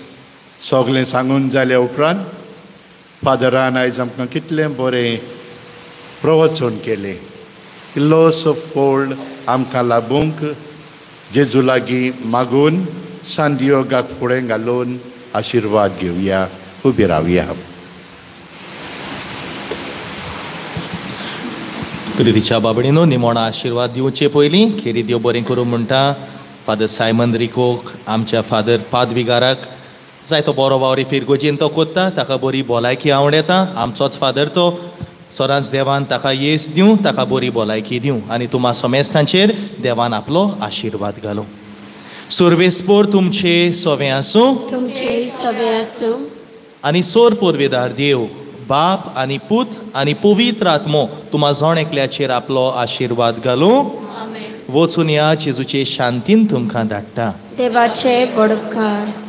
सगळें सांगून जाल्या उपरांत फादरान आयज आमकां कितलें बरें प्रवचन केलें. इल्लोसो फोल्ड आमकां लाबूंक जेजू लागीं मागून सांदियोगाक फुडें घालून आशिर्वाद घेवया. उबी रावया. प्रितीच्या बाबडीनो निमोणा आशिर्वाद दिवचे पयलीं खेरी देव बरें करूं म्हणटा. फादर सायमन रिकोक आमच्या फादर पादविगाराक जाय तो बरो वावरी फिरगोजेन तो कोत्ता ताका बरी भलायकी आवड येता आमचोच फादर तो सोरांच देवान ताका येस दिवं ताका बरी भलायकी दिवं आनी तुमा समेस्तांचेर देवान आपलो आशिर्वाद घालूं सुरवेस्पोर तुमचे सोवे आसूं तुमचे सवे आसूं आनी सोर पोरवेदार देव बाप आनी पूत आनी पवित्र आत्मो तुमा जोण एकल्याचेर आपलो आशिर्वाद घालूं वचून या जेजूचे शांतीन तुमकां धाडटा देवाचे बडपकार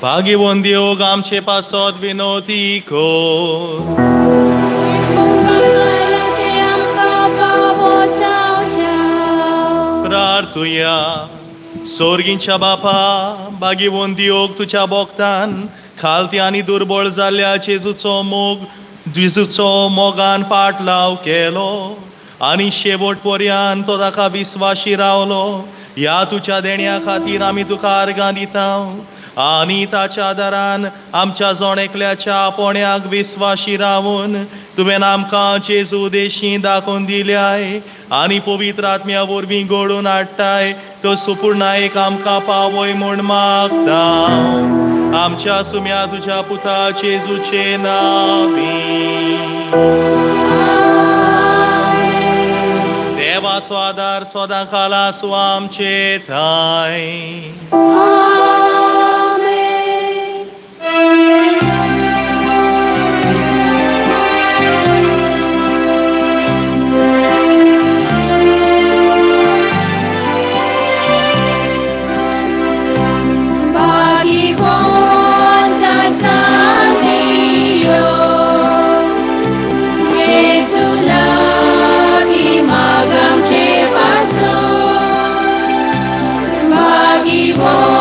भाग्यवंत आमचे पासत विनोती को प्रार्थुया सोर्गींच्या बापा भाग्यवंत तुझ्या भोगतान खालती आनी दुर्बळ जाल्ल्या जेजूचो जेजूचो मोगान पाटलाव केलो आनी शेवट पर्यंत तो ताका विस्वाशी रावलो ह्या तुझ्या देण्या खातीर आमी तुका आर्गां दिता आनी ताच्या आदारान आमच्या जोण एकल्याच्या आपोण्याक विस्वाशी रावून तुवें आमकां जेजू देशी दाखोवन दिल्याय आनी पवित्र आत्म्या वरवीं घडोवन हाडटाय तो सुपूर्णायेक आमकां पावय म्हूण मागता आमच्या सुम्या तुझ्या पुता जेजूचे नांवी देवाचो आदार सदां खाला आसूं आमचे थंय जिवो